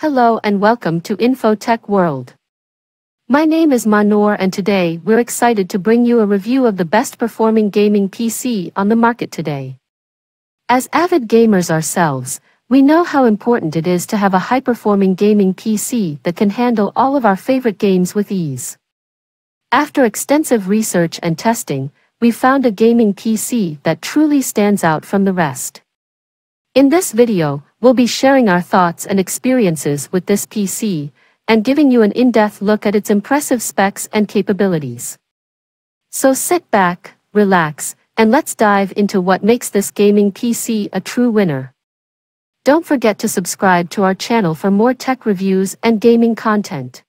Hello and welcome to Infotech World. My name is Manor and today we're excited to bring you a review of the best performing gaming PC on the market today. As avid gamers ourselves, we know how important it is to have a high-performing gaming PC that can handle all of our favorite games with ease. After extensive research and testing, we found a gaming PC that truly stands out from the rest. In this video, we'll be sharing our thoughts and experiences with this PC, and giving you an in-depth look at its impressive specs and capabilities. So sit back, relax, and let's dive into what makes this gaming PC a true winner. Don't forget to subscribe to our channel for more tech reviews and gaming content.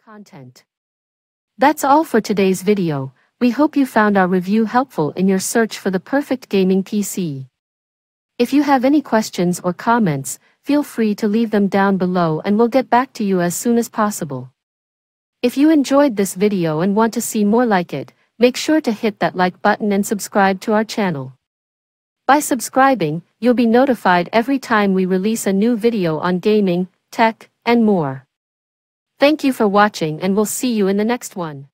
Content. That's all for today's video. We hope you found our review helpful in your search for the perfect gaming PC. If you have any questions or comments, feel free to leave them down below and we'll get back to you as soon as possible. If you enjoyed this video and want to see more like it, make sure to hit that like button and subscribe to our channel. By subscribing, you'll be notified every time we release a new video on gaming, tech, and more. Thank you for watching and we'll see you in the next one.